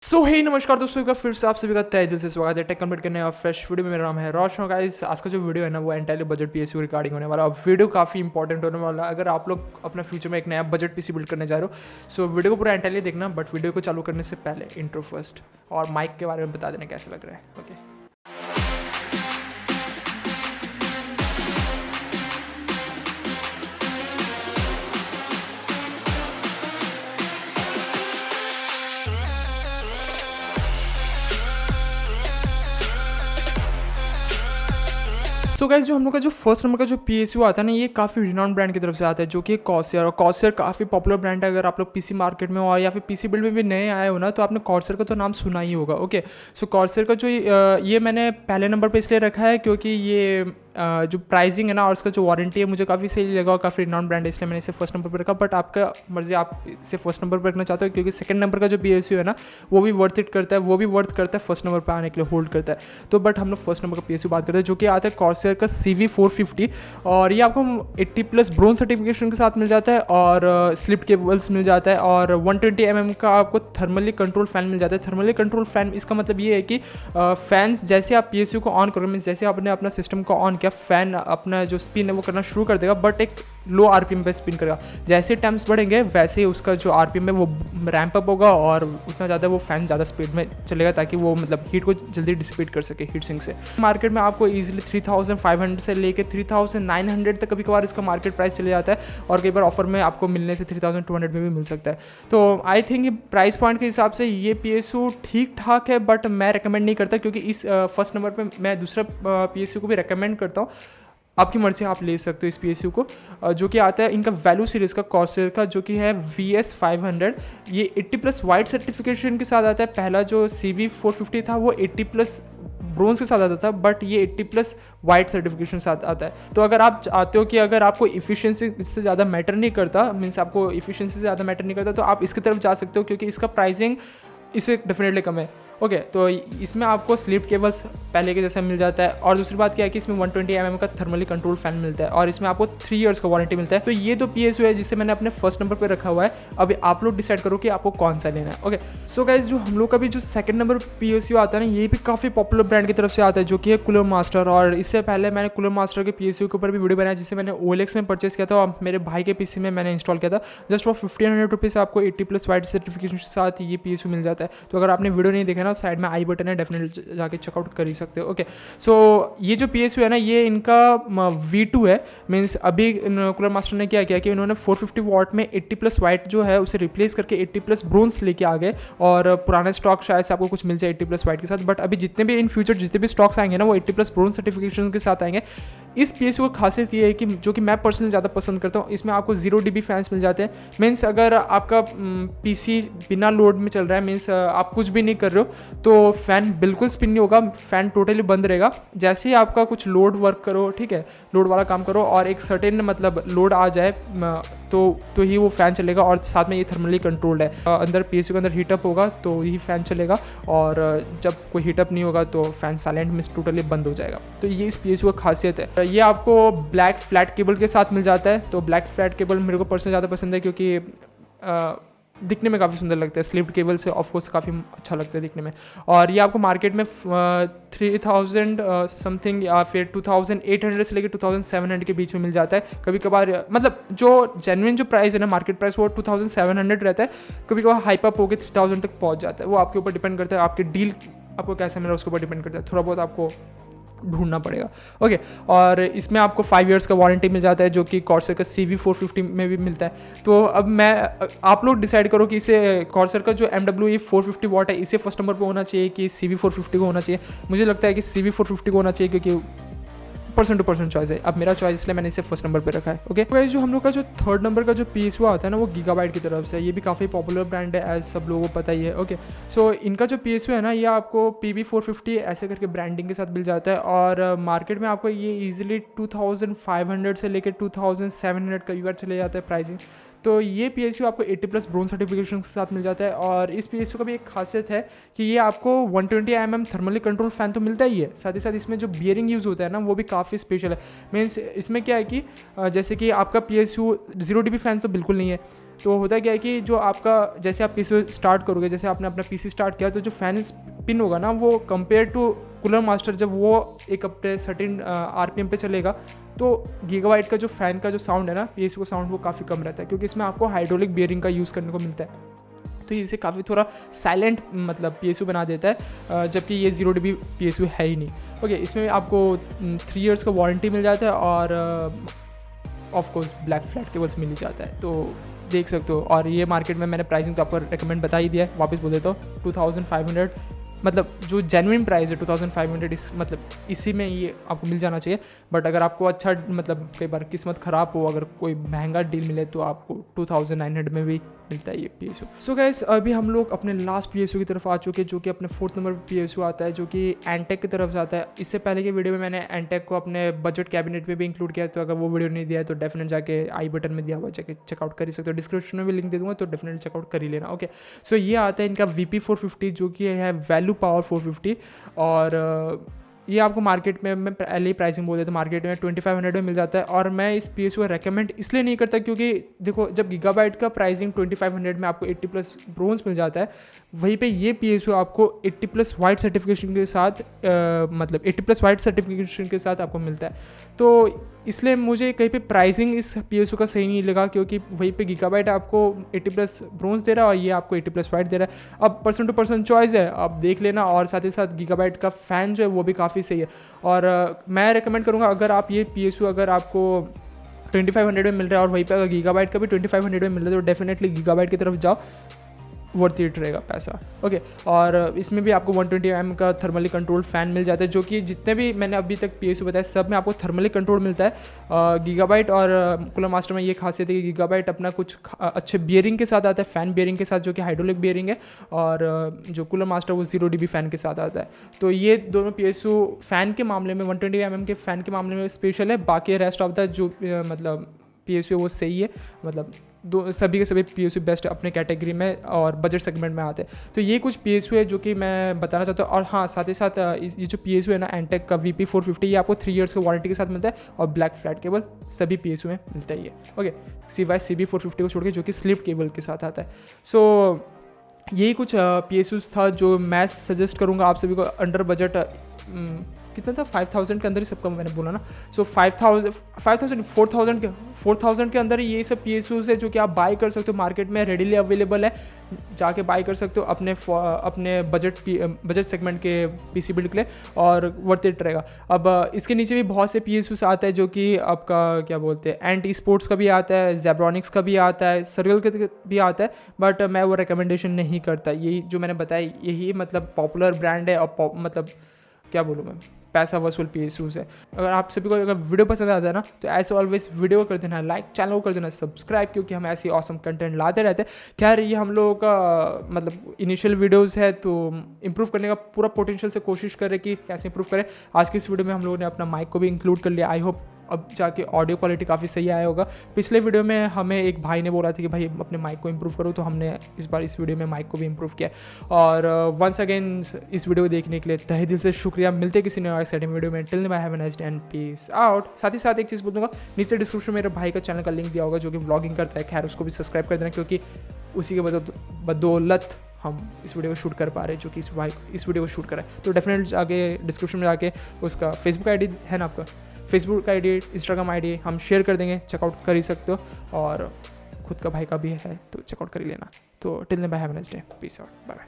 हे नमस्कार दोस्तों, एक बार फिर से आप सभी का तहे दिल से स्वागत है टेक कंप्लीट करने और फ्रेश वीडियो में। मेरा नाम है रोशन गाइस। आज का जो वीडियो है ना वो एंटायरली बजट पीएसयू रिगार्डिंग होने वाला। अब वीडियो काफ़ी इंपॉर्टेंट होने वाला है अगर आप लोग अपना फ्यूचर में एक नया बजट पीसी बिल्ड करने जा रहे हो। सो वीडियो को पूरा एंटायरली देखना, बट वीडियो को चालू करने से पहले इंट्रो फर्स्ट और माइक के बारे में बता देना कैसे लग रहा है। ओके सो गाइस, जो हम लोग का जो फर्स्ट नंबर का जो पीएसयू आता है ना, ये काफ़ी रिनाउंड ब्रांड की तरफ से आता है, जो कि कॉर्सर। और कॉर्सर काफ़ी पॉपुलर ब्रांड है। अगर आप लोग पीसी मार्केट में और या फिर पीसी बिल्ड में भी नए आए हो ना, तो आपने कॉर्सर का तो नाम सुना ही होगा। ओके, सो कॉर्सर का जो ये मैंने पहले नंबर पे इसलिए रखा है क्योंकि ये जो प्राइसिंग है ना और उसका जो वारंटी है मुझे काफ़ी सही लगा और काफ़ी रिनाउंड ब्रांड है, इसलिए मैंने इसे फर्स्ट नंबर पर रखा। बट आपका मर्जी, आप इसे फर्स्ट नंबर पर रखना चाहते हो क्योंकि सेकंड नंबर का जो पीएसयू है ना वो भी वर्थ इट करता है, वो भी वर्थ करता है फर्स्ट नंबर पर आने के लिए, होल्ड करता है। तो बट हम लोग फर्स्ट नंबर का पीएसयू बात करते हैं, जो कि आता है कॉर्सर का CV450। और ये आपको 80+ ब्रोंज सर्टिफिकेशन के साथ मिल जाता है और स्लिप केबल्स मिल जाता है और 120 mm का आपको थर्मली कंट्रोल फैन मिल जाता है। थर्मली कंट्रोल फैन इसका मतलब ये है कि फैंस जैसे आप पीएसयू को ऑन करोगे, मीन्स जैसे आपने अपना सिस्टम को ऑन किया, फैन अपना जो स्पिन है वो करना शुरू कर देगा, बट एक लो आरपीएम पे स्पिन करेगा। जैसे टाइम्स बढ़ेंगे वैसे ही उसका जो आरपीएम है वो रैंप अप होगा और उतना ज़्यादा वो फैन ज़्यादा स्पीड में चलेगा ताकि वो मतलब हीट को जल्दी डिसिपेट कर सके हीट सिंक से। मार्केट में आपको इजीली 3500 से लेके 3900 तक कभी कभार इसका मार्केट प्राइस चले जाता है और कई बार ऑफर में आपको मिलने से 3200 में भी मिल सकता है। तो आई थिंक प्राइस पॉइंट के हिसाब से ये पीएसयू ठीक ठाक है, बट मैं रिकमेंड नहीं करता क्योंकि इस फर्स्ट नंबर पर मैं दूसरा पीएसयू को भी रिकमेंड करता हूँ। आपकी मर्जी, आप ले सकते हो इस पीएसयू को, जो कि आता है इनका वैल्यू सीरीज़ का कॉर्सर का, जो कि है VS500। ये 80+ वाइट सर्टिफिकेशन के साथ आता है। पहला जो CV450 था वो 80+ ब्रोंज के साथ आता था, बट ये 80+ वाइट सर्टिफिकेशन के साथ आता है। तो अगर आप चाहते हो कि अगर आपको इफिशिएंसी इससे ज़्यादा मैटर नहीं करता, मीन्स आपको इफिशिएंसी से ज़्यादा मैटर नहीं करता, तो आप इसकी तरफ जा सकते हो क्योंकि इसका प्राइसिंग इससे डेफिनेटली कम है। ओके, तो इसमें आपको स्लिप केबल्स पहले के जैसा मिल जाता है और दूसरी बात क्या है कि इसमें 120 mm का थर्मली कंट्रोल फैन मिलता है और इसमें आपको 3 इयर्स का वारंटी मिलता है। तो ये तो पीएसयू है जिसे मैंने अपने फर्स्ट नंबर पे रखा हुआ है। अभी आप लोग डिसाइड करो कि आपको कौन सा लेना है। ओके, सो गाइज, जो हम लोग का भी जो सेकंड नंबर पीएसयू आता है ना, ये भी काफ़ी पॉपुलर ब्रांड की तरफ से आता है, जो कि है कूलर मास्टर। और इससे पहले मैंने कूलर मास्टर के पीएसयू के ऊपर भी वीडियो बनाया जिसे मैंने OLX में परचेस किया था और मेरे भाई के पीसी में मैंने इंस्टॉल किया था। जस्ट फॉर 1500 रुपीज़ आपको 80+ वाइट सर्टिफिकेशन के साथ ये पीएसयू मिल जाता है। तो अगर आपने वीडियो नहीं देखा ना, साइड में आई बटन है, डेफिनेटली जाके चेकआउट कर ही सकते हो। ओके, सो ये जो पीएसयू है ना, ये इनका V2 है। मीन्स अभी कूलर मास्टर ने क्या किया कि इन्होंने 450 वॉट में 80+ वाइट जो है उसे रिप्लेस करके 80+ ब्रोंज लेके आ गए और पुराने स्टॉक शायद से आपको कुछ मिल जाए 80+ वाइट के साथ, बट अभी जितने भी इन फ्यूचर जितने भी स्टॉक्स आएंगे ना वो 80+ ब्रोंज सर्टिफिकेशन के साथ आएंगे। इस पीएसयू की खासियत ये है कि जो कि मैं पर्सनली ज़्यादा पसंद करता हूँ, इसमें आपको 0 dB फैंस मिल जाते हैं। मीन्स अगर आपका पीसी बिना लोड में चल रहा है, मीन्स आप कुछ भी नहीं कर रहे हो, तो फैन बिल्कुल स्पिन नहीं होगा, फैन टोटली बंद रहेगा। जैसे ही आपका कुछ लोड वर्क करो, ठीक है, लोड वाला काम करो और एक सर्टेन मतलब लोड आ जाए तो ही वो फैन चलेगा। और साथ में ये थर्मली कंट्रोल्ड है। अंदर पीएसयू के अंदर हीटअप होगा तो ही फैन चलेगा और जब कोई हीटअप नहीं होगा तो फैन साइलेंट में टोटली बंद हो जाएगा। तो ये इस पीएसयू का खासियत है। ये आपको ब्लैक फ्लैट केबल के साथ मिल जाता है। तो ब्लैक फ्लैट केबल मेरे को पर्सनली ज़्यादा पसंद है क्योंकि दिखने में काफ़ी सुंदर लगता है। स्लिप्ड केबल से ऑफकोर्स काफ़ी अच्छा लगता है दिखने में। और ये आपको मार्केट में 3000 समथिंग या फिर 2800 से लेकर 2700 के बीच में मिल जाता है। कभी कभार मतलब जो जेन्युइन जो प्राइस है ना, मार्केट प्राइस, वो 2700 रहता है। कभी कभार हाइप अप होकर 3000 तक पहुंच जाता है। वो आपके ऊपर डिपेंड करता है, आपकी डील आपको कैसा मिला उसके ऊपर डिपेंड करता है। थोड़ा बहुत आपको ढूंढना पड़ेगा। ओके, और इसमें आपको 5 इयर्स का वारंटी मिल जाता है, जो कि कॉर्सर का CV450 में भी मिलता है। तो अब आप लोग डिसाइड करो कि इसे कॉर्सर का जो MWE 450 वॉट है इसे फर्स्ट नंबर पर होना चाहिए कि CV450 को होना चाहिए। मुझे लगता है कि CV450 को होना चाहिए क्योंकि पर्सन टू पर्सन चॉइस है। अब मेरा चॉइस इसलिए मैंने इसे फर्स्ट नंबर पे रखा है। ओके गाइस, जो हम लोग का जो थर्ड नंबर का जो पीएसयू आता है ना वो गीगाबाइट की तरफ से। ये भी काफ़ी पॉपुलर ब्रांड है, एज सब लोगों को पता ही है। ओके, सो इनका जो पीएसयू है ना, ये आपको PB450 ऐसे करके ब्रांडिंग के साथ मिल जाता है और मार्केट में आपको ये ईजिली 2500 से लेकर 2700 कई बार चले जाता है प्राइसिंग। तो ये पीएसयू आपको 80+ ब्रोंज सर्टिफिकेशन के साथ मिल जाता है। और इस पीएसयू का भी एक खासियत है कि ये आपको 120 mm थर्मली कंट्रोल फैन तो मिलता ही है, साथ ही साथ इसमें जो बियरिंग यूज़ होता है ना वो भी काफ़ी स्पेशल है। मीन्स इसमें क्या है कि जैसे कि आपका पीएसयू 0 dB फैन तो बिल्कुल नहीं है, तो होता क्या है कि जो आपका जैसे आप पीसी स्टार्ट करोगे, जैसे आपने अपना पीसी स्टार्ट किया तो जो फैन स्पिन होगा ना वो कंपेयर टू कूलर मास्टर जब वो एक अपने सर्टेन आरपीएम पे चलेगा तो गीगाबाइट का जो फ़ैन का जो साउंड है ना पीएसयू का साउंड वो काफ़ी कम रहता है, क्योंकि इसमें आपको हाइड्रोलिक बियरिंग का यूज़ करने को मिलता है। तो इसे काफ़ी थोड़ा साइलेंट मतलब पीएसयू बना देता है, जबकि ये 0 dB पीएसयू है ही नहीं। ओके, इसमें आपको 3 इयर्स का वारंटी मिल जाता है और of course black flat cables मिल ही जाता है, तो देख सकते हो। और ये मार्केट में मैंने प्राइसिंग तो आपको रिकमेंड बता ही दिया है, वापस बोल देता हूँ 2500, मतलब जो जेन्युइन प्राइस है 2500 इस मतलब इसी में ये आपको मिल जाना चाहिए। बट अगर आपको अच्छा मतलब कई बार किस्मत ख़राब हो, अगर कोई महंगा डील मिले तो आपको 2900 में भी मिलता है ये पीएसयू। सो गाइस, अभी हम लोग अपने लास्ट पीएसयू की तरफ आ चुके हैं, जो कि अपने 4th नंबर पीएसयू आता है, जो कि एंटेक की तरफ से आता है। इससे पहले के वीडियो में मैंने एंटेक को अपने बजट कैबिनेट में भी इंक्लूड किया, तो अगर वो वीडियो नहीं दिया है तो डेफिनेट जाके आई बटन में दिया हुआ जाके चेकआउट कर ही सकते हो, डिस्क्रिप्शन में भी लिंक दे दूँगा, तो डेफिनेटली चेकआउट कर ही लेना। ओके, सो ये आता है इनका VP450, जो कि है वैल्यू पावर 450, और ये आपको मार्केट में मैं पहले ही प्राइसिंग बोल देता हूँ, मार्केट में 2500 में मिल जाता है। और मैं इस पीएसयू को रेकमेंड इसलिए नहीं करता क्योंकि देखो, जब गीगाबाइट का प्राइसिंग 2500 में आपको 80+ ब्रोंज मिल जाता है, वहीं पे ये पीएसयू आपको 80+ वाइट सर्टिफिकेशन के साथ मतलब 80+ वाइट सर्टिफिकेशन के साथ आपको मिलता है। तो इसलिए मुझे कहीं पे प्राइसिंग इस पीएसयू का सही नहीं लगा, क्योंकि वहीं पे गीगाबाइट आपको 80+ ब्रोंज दे रहा है और ये आपको 80+ वाइट दे रहा है। अब पर्सन टू पर्सन चॉइस है, आप देख लेना। और साथ ही साथ गीगाबाइट का फ़ैन जो है वो भी काफ़ी सही है, और मैं रिकमेंड करूँगा अगर आप ये पीएसयू अगर आपको 2500 में मिल रहा है और वहीं पे अगर गीगाबाइट का भी 2500 में मिल रहा है तो डेफिनेटली गीगाबाइट की तरफ जाओ, वर्थ इट रहेगा पैसा। ओके, और इसमें भी आपको 120 mm का थर्मली कंट्रोल्ड फ़ैन मिल जाता है, जो कि जितने भी मैंने अभी तक पीएसयू बताया सब में आपको थर्मली कंट्रोल मिलता है। गीगाबाइट और कूलर मास्टर में ये खासियत है कि गीगाबाइट अपना कुछ अच्छे बियरिंग के साथ आता है, फ़ैन बियरिंग के साथ, जो कि हाइड्रोलिक बियरिंग है, और जो कूलर मास्टर वो 0 dB फ़ैन के साथ आता है। तो ये दोनों पीएसयू फ़ैन के मामले में 120 mm के फ़ैन के मामले में स्पेशल है, बाकी रेस्ट ऑफ द जो मतलब पीएसयू वो सही है, मतलब सभी के सभी पीएसयू बेस्ट अपने कैटेगरी में और बजट सेगमेंट में आते हैं। तो ये कुछ पीएसयू है जो कि मैं बताना चाहता हूँ। और हाँ, साथ ही साथ ये जो पीएसयू है ना एंटेक का VP450, ये आपको 3 इयर्स का वारंटी के साथ मिलता है, और ब्लैक फ्लैट केबल सभी पीएसयू में मिलता ही है। ओके, सिवाय CB450 को छोड़ के, जो कि स्लिप केबल के साथ आता है। सो यही कुछ पीएसयूज था जो मैं सजेस्ट करूँगा आप सभी को अंडर बजट। कितना था, 5000 के अंदर ही सबका मैंने बोला ना। सो 4000 के अंदर ही ये सब पीएसयूज है जो कि आप बाय कर सकते हो, मार्केट में रेडीली अवेलेबल है, जाके बाय कर सकते हो अपने बजट सेगमेंट के पीसी बिल्ड के लिए, और वर्थ इट रहेगा। अब इसके नीचे भी बहुत से पीएसयूज आता है, जो कि आपका क्या बोलते हैं, एंटी स्पोर्ट्स का भी आता है, जेब्रॉनिक्स का भी आता है, सर्गल का भी आता है, बट मैं वो रिकमेंडेशन नहीं करता। यही जो मैंने बताया यही मतलब पॉपुलर ब्रांड है, और मतलब क्या बोलूँ मैं, पैसा वसूल पीएसयूज है। अगर आप सभी को अगर वीडियो पसंद आता है ना, तो एज ऑलवेज वीडियो को कर देना लाइक, चैनल को कर देना सब्सक्राइब, क्योंकि हम ऐसी ऑसम कंटेंट लाते रहते हैं। खैर, ये हम लोगों का मतलब इनिशियल वीडियोस है, तो इंप्रूव करने का पूरा पोटेंशियल से कोशिश करें कि कैसे इंप्रूव करें। आज की इस वीडियो में हम लोगों ने अपना माइक को भी इंक्लूड कर लिया। आई होप अब जाके ऑडियो क्वालिटी काफ़ी सही आया होगा। पिछले वीडियो में हमें एक भाई ने बोला था कि भाई अपने माइक को इंप्रूव करो, तो हमने इस बार इस वीडियो में माइक को भी इंप्रूव किया। और वंस अगेन इस वीडियो को देखने के लिए तहे दिल से शुक्रिया। मिलते हैं किसी नए एक्साइटिंग वीडियो में। Till bye, have a nice day and peace out. साथ ही साथ एक चीज़ बोल दूँगा, नीचे डिस्क्रिप्शन में मेरे भाई का चैनल का लिंक दिया होगा जो कि व्लॉगिंग करता है। खैर, उसको भी सब्सक्राइब कर देना, क्योंकि उसी के बदौलत हम इस वीडियो को शूट कर पा रहे हैं, जो कि इस वीडियो को शूट करा है। तो डेफिनेटली जाके डिस्क्रिप्शन में जाके उसका फेसबुक आईडी है ना, आपका फेसबुक आईडी, इंस्टाग्राम आईडी हम शेयर कर देंगे, चेकआउट कर ही सकते हो। और खुद का भाई का भी है तो चेकआउट कर ही लेना। तो till bye, have a nice day, peace out, bye bye.